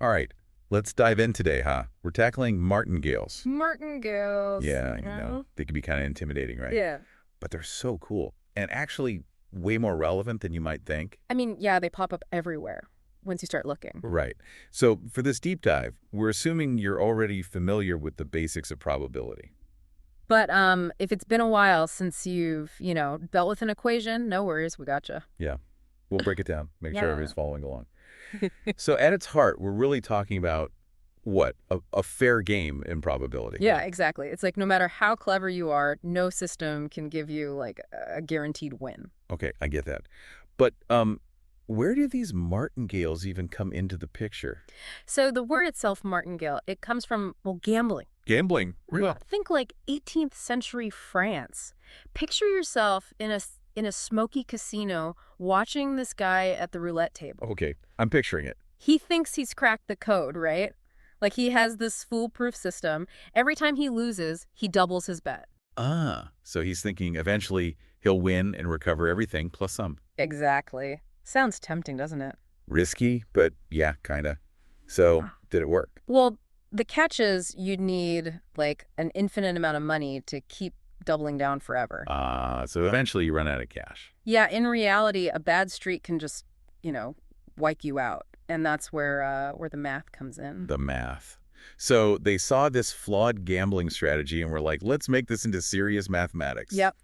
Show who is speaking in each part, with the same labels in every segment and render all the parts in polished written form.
Speaker 1: All right, let's dive in today, huh? We're tackling martingales.
Speaker 2: Martingales.
Speaker 1: Yeah,
Speaker 2: Yeah.
Speaker 1: they can be kind of intimidating, right?
Speaker 2: Yeah.
Speaker 1: But they're so cool and actually way more relevant than you might think.
Speaker 2: I mean, yeah, they pop up everywhere once you start looking.
Speaker 1: Right. So for this deep dive, we're assuming you're already familiar with the basics of probability.
Speaker 2: But if it's been a while since you've, dealt with an equation, no worries, we gotcha.
Speaker 1: Yeah, we'll break it down, make sure
Speaker 2: Yeah.
Speaker 1: everybody's following along. So at its heart, we're really talking about what? A fair game in probability.
Speaker 2: Yeah, exactly. It's like no matter how clever you are, no system can give you like a guaranteed win.
Speaker 1: Okay, I get that. But where do these martingales even come into the picture?
Speaker 2: So the word itself, martingale, it comes from, well, gambling.
Speaker 1: Gambling. Really?
Speaker 2: Think like 18th century France. Picture yourself in a smoky casino watching this guy at the roulette table.
Speaker 1: Okay, I'm picturing it.
Speaker 2: He thinks he's cracked the code, right? Like he has this foolproof system. Every time he loses, he doubles his bet.
Speaker 1: Ah, so he's thinking eventually he'll win and recover everything plus some.
Speaker 2: Exactly. Sounds tempting, doesn't it?
Speaker 1: Risky, but yeah, kinda. So, did it work?
Speaker 2: Well, the catch is you'd need like an infinite amount of money to keep doubling down forever.
Speaker 1: So eventually you run out of cash.
Speaker 2: Yeah, in reality, a bad streak can just, wipe you out. And that's where the math comes in.
Speaker 1: The math. So they saw this flawed gambling strategy and were like, let's make this into serious mathematics.
Speaker 2: Yep.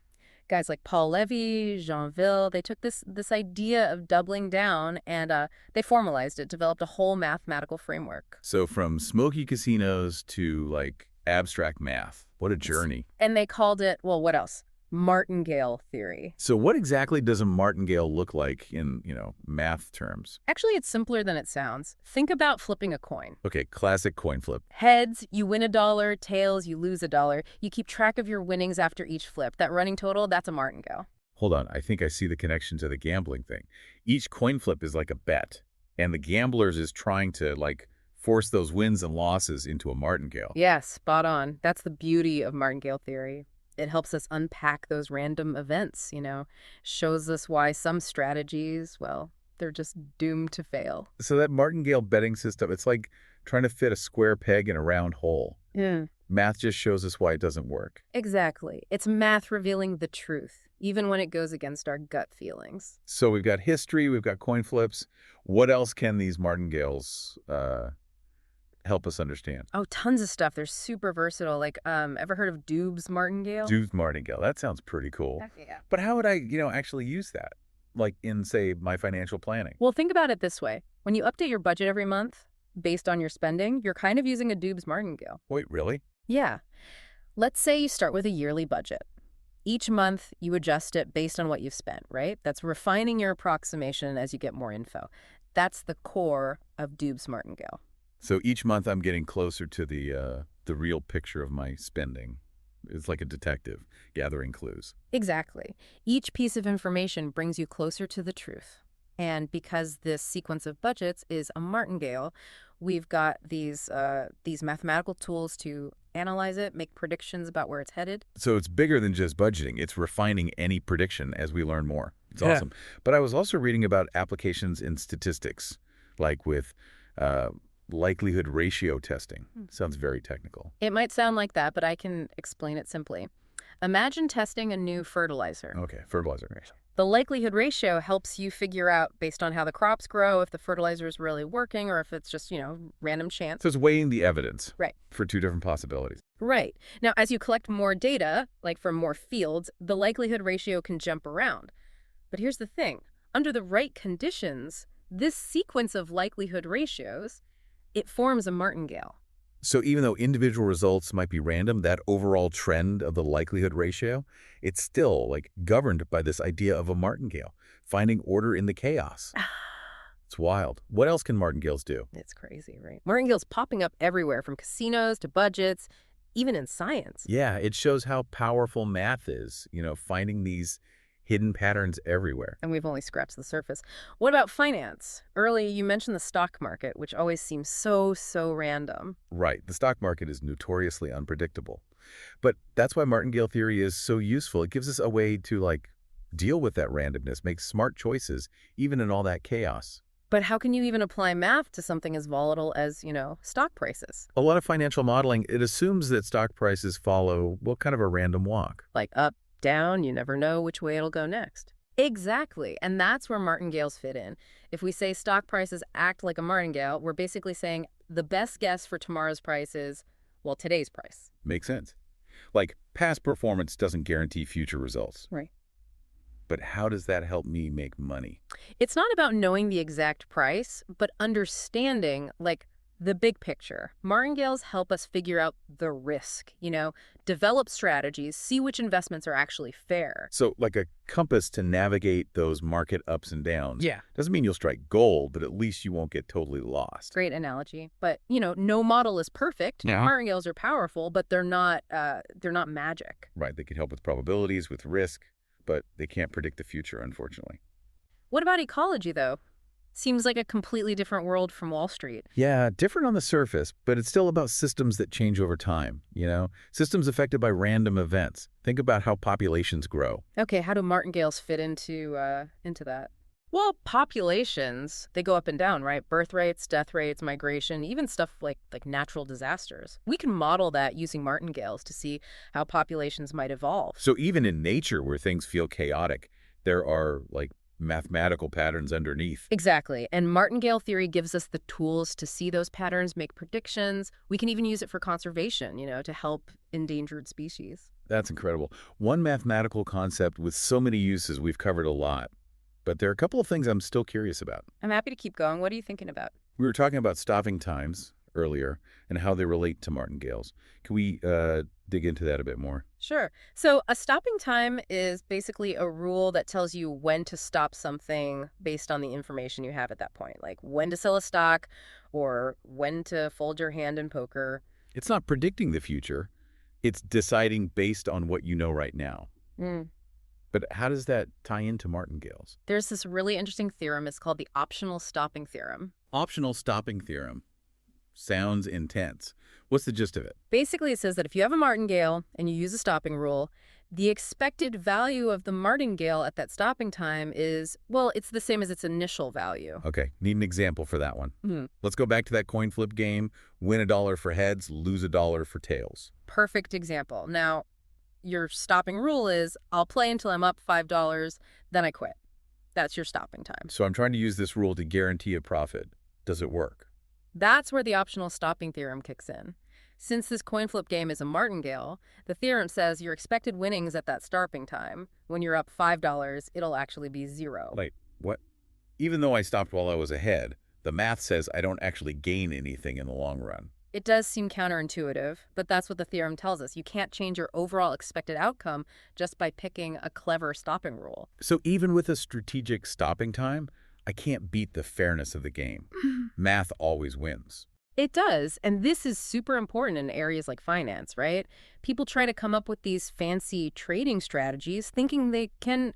Speaker 2: Guys like Paul Levy, Jeanville, they took this idea of doubling down and they formalized it, developed a whole mathematical framework.
Speaker 1: So from smoky casinos to like abstract math. What a journey.
Speaker 2: And they called it, well, what else? Martingale theory.
Speaker 1: So what exactly does a martingale look like in, math terms?
Speaker 2: Actually, it's simpler than it sounds. Think about flipping a coin.
Speaker 1: Okay, classic coin flip.
Speaker 2: Heads, you win $1. Tails, you lose $1. You keep track of your winnings after each flip. That running total, that's a martingale.
Speaker 1: Hold on, I think I see the connection to the gambling thing. Each coin flip is like a bet, and the gamblers is trying to, like, force those wins and losses into a martingale.
Speaker 2: Yeah, spot on. That's the beauty of martingale theory. It helps us unpack those random events, shows us why some strategies, well, they're just doomed to fail.
Speaker 1: So that martingale betting system, it's like trying to fit a square peg in a round hole.
Speaker 2: Yeah.
Speaker 1: Math just shows us why it doesn't work.
Speaker 2: Exactly. It's math revealing the truth, even when it goes against our gut feelings.
Speaker 1: So we've got history, we've got coin flips. What else can these martingales help us understand?
Speaker 2: Oh, tons of stuff. They're super versatile. Like, ever heard of Dub's martingale?
Speaker 1: Dub's martingale. That sounds pretty cool.
Speaker 2: Heck yeah.
Speaker 1: But how would I, actually use that? Like in, say, my financial planning?
Speaker 2: Well, think about it this way. When you update your budget every month based on your spending, you're kind of using a Dub's martingale.
Speaker 1: Wait, really?
Speaker 2: Yeah. Let's say you start with a yearly budget. Each month, you adjust it based on what you've spent, right? That's refining your approximation as you get more info. That's the core of Dub's martingale.
Speaker 1: So each month I'm getting closer to the real picture of my spending. It's like a detective gathering clues.
Speaker 2: Exactly. Each piece of information brings you closer to the truth. And because this sequence of budgets is a martingale, we've got these mathematical tools to analyze it, make predictions about where it's headed.
Speaker 1: So it's bigger than just budgeting. It's refining any prediction as we learn more. It's
Speaker 2: Yeah.
Speaker 1: awesome. But I was also reading about applications in statistics, like with likelihood ratio testing. Sounds very technical.
Speaker 2: It might sound like that, but I can explain it simply. Imagine testing a new fertilizer.
Speaker 1: Okay, fertilizer.
Speaker 2: The likelihood ratio helps you figure out, based on how the crops grow, if the fertilizer is really working or if it's just, random chance.
Speaker 1: So it's weighing the evidence.
Speaker 2: Right.
Speaker 1: For two different possibilities.
Speaker 2: Right. Now, as you collect more data, like from more fields, the likelihood ratio can jump around. But here's the thing. Under the right conditions, this sequence of likelihood ratios, it forms a martingale.
Speaker 1: So even though individual results might be random, that overall trend of the likelihood ratio, it's still like governed by this idea of a martingale, finding order in the chaos. It's wild. What else can martingales do?
Speaker 2: It's crazy, right? Martingales popping up everywhere, from casinos to budgets, even in science.
Speaker 1: Yeah, it shows how powerful math is, finding these hidden patterns everywhere.
Speaker 2: And we've only scratched the surface. What about finance? Early, you mentioned the stock market, which always seems so random.
Speaker 1: Right. The stock market is notoriously unpredictable. But that's why martingale theory is so useful. It gives us a way to, deal with that randomness, make smart choices, even in all that chaos.
Speaker 2: But how can you even apply math to something as volatile as, stock prices?
Speaker 1: A lot of financial modeling, it assumes that stock prices follow, well, kind of a random walk.
Speaker 2: Like up, down, you never know which way it'll go next. Exactly. And that's where martingales fit in. If we say stock prices act like a martingale, we're basically saying the best guess for tomorrow's price is, well, today's price.
Speaker 1: Makes sense. Like, past performance doesn't guarantee future results.
Speaker 2: Right.
Speaker 1: But how does that help me make money?
Speaker 2: It's not about knowing the exact price, but understanding, like, the big picture. Martingales help us figure out the risk, develop strategies, see which investments are actually fair.
Speaker 1: So, like a compass to navigate those market ups and downs.
Speaker 2: Yeah.
Speaker 1: Doesn't mean you'll strike gold, but at least you won't get totally lost.
Speaker 2: Great analogy. But, no model is perfect.
Speaker 1: Yeah.
Speaker 2: Martingales are powerful, but they're not magic.
Speaker 1: Right, they can help with probabilities, with risk, but they can't predict the future, unfortunately.
Speaker 2: What about ecology, though? Seems like a completely different world from Wall Street.
Speaker 1: Yeah, different on the surface, but it's still about systems that change over time, Systems affected by random events. Think about how populations grow.
Speaker 2: Okay, how do martingales fit into that? Well, populations, they go up and down, right? Birth rates, death rates, migration, even stuff like natural disasters. We can model that using martingales to see how populations might evolve.
Speaker 1: So even in nature where things feel chaotic, there are, like, mathematical patterns underneath.
Speaker 2: Exactly. And martingale theory gives us the tools to see those patterns, make predictions. We can even use it for conservation, to help endangered species.
Speaker 1: That's incredible. One mathematical concept with so many uses, we've covered a lot. But there are a couple of things I'm still curious about.
Speaker 2: I'm happy to keep going. What are you thinking about?
Speaker 1: We were talking about stopping times earlier and how they relate to martingales. Can we dig into that a bit more?
Speaker 2: Sure. So a stopping time is basically a rule that tells you when to stop something based on the information you have at that point, like when to sell a stock or when to fold your hand in poker.
Speaker 1: It's not predicting the future. It's deciding based on what you know right now.
Speaker 2: Mm.
Speaker 1: But how does that tie into martingales?
Speaker 2: There's this really interesting theorem. It's called the optional stopping theorem.
Speaker 1: Optional stopping theorem. Sounds intense. What's the gist of it?
Speaker 2: Basically, it says that if you have a martingale and you use a stopping rule, the expected value of the martingale at that stopping time is, well, it's the same as its initial value.
Speaker 1: Okay, need an example for that one. Let's go back to that coin flip game. Win $1 for heads, lose $1 for tails.
Speaker 2: Perfect example. Now, your stopping rule is I'll play until I'm up $5, then I quit. That's your stopping time.
Speaker 1: So I'm trying to use this rule to guarantee a profit. Does it work?
Speaker 2: That's where the optional stopping theorem kicks in. Since this coin flip game is a martingale, the theorem says your expected winnings at that stopping time, when you're up $5, it'll actually be 0.
Speaker 1: Wait, what? Even though I stopped while I was ahead, the math says I don't actually gain anything in the long run.
Speaker 2: It does seem counterintuitive, but that's what the theorem tells us. You can't change your overall expected outcome just by picking a clever stopping rule.
Speaker 1: So even with a strategic stopping time, I can't beat the fairness of the game. Math always wins.
Speaker 2: It does, and this is super important in areas like finance, right? People try to come up with these fancy trading strategies thinking they can,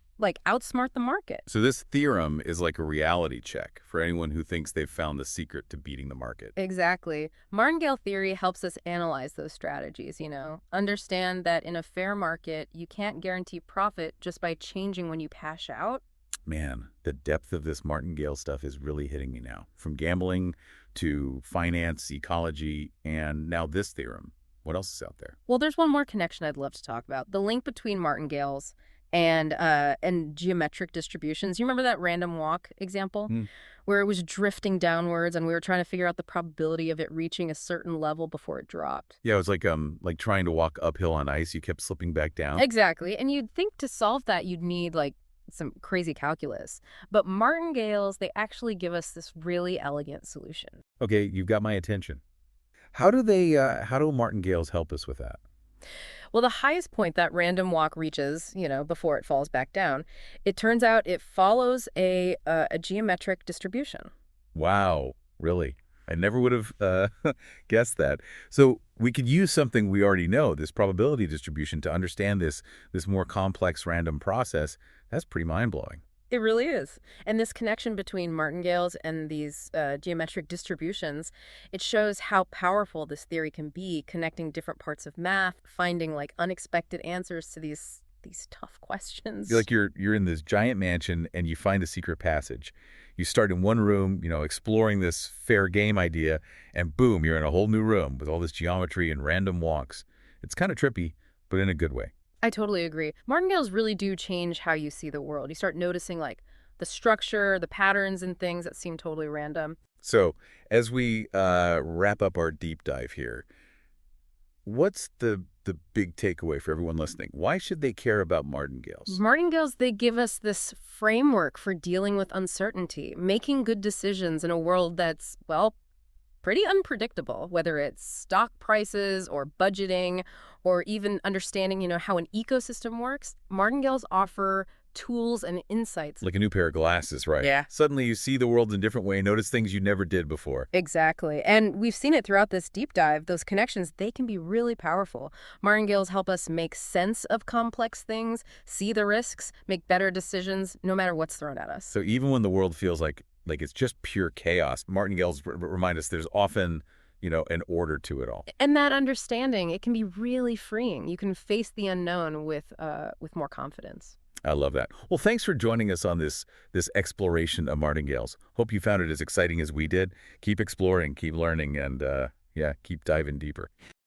Speaker 2: outsmart the market.
Speaker 1: So this theorem is like a reality check for anyone who thinks they've found the secret to beating the market.
Speaker 2: Exactly. Martingale theory helps us analyze those strategies, understand that in a fair market, you can't guarantee profit just by changing when you cash out.
Speaker 1: Man, the depth of this martingale stuff is really hitting me now. From gambling to finance, ecology, and now this theorem. What else is out there?
Speaker 2: Well, there's one more connection I'd love to talk about. The link between martingales and geometric distributions. You remember that random walk example where it was drifting downwards and we were trying to figure out the probability of it reaching a certain level before it dropped?
Speaker 1: Yeah, it was like trying to walk uphill on ice. You kept slipping back down.
Speaker 2: Exactly. And you'd think to solve that you'd need some crazy calculus. But martingales, they actually give us this really elegant solution.
Speaker 1: Okay, you've got my attention. How do martingales help us with that?
Speaker 2: Well, the highest point that random walk reaches, before it falls back down, it turns out it follows a geometric distribution.
Speaker 1: Wow, really? I never would have guessed that. So we could use something we already know, this probability distribution, to understand this more complex random process. That's pretty mind-blowing.
Speaker 2: It really is. And this connection between martingales and these geometric distributions, it shows how powerful this theory can be, connecting different parts of math, finding unexpected answers to these tough questions.
Speaker 1: You're in this giant mansion and you find a secret passage. You start in one room, exploring this fair game idea, and boom, you're in a whole new room with all this geometry and random walks. It's kind of trippy, but in a good way.
Speaker 2: I totally agree. Martingales really do change how you see the world. You start noticing like the structure, the patterns and things that seem totally random.
Speaker 1: So, as we wrap up our deep dive here, what's the big takeaway for everyone listening? Why should they care about martingales?
Speaker 2: Martingales, they give us this framework for dealing with uncertainty, making good decisions in a world that's, well, pretty unpredictable, whether it's stock prices or budgeting or even understanding, how an ecosystem works. Martingales offer tools and insights.
Speaker 1: Like a new pair of glasses, right?
Speaker 2: Yeah.
Speaker 1: Suddenly you see the world in a different way, notice things you never did before.
Speaker 2: Exactly. And we've seen it throughout this deep dive. Those connections, they can be really powerful. Martingales help us make sense of complex things, see the risks, make better decisions, no matter what's thrown at us.
Speaker 1: So even when the world feels like it's just pure chaos, martingales remind us there's often, an order to it all.
Speaker 2: And that understanding, it can be really freeing. You can face the unknown with more confidence.
Speaker 1: I love that. Well, thanks for joining us on this exploration of martingales. Hope you found it as exciting as we did. Keep exploring, keep learning, and yeah, keep diving deeper.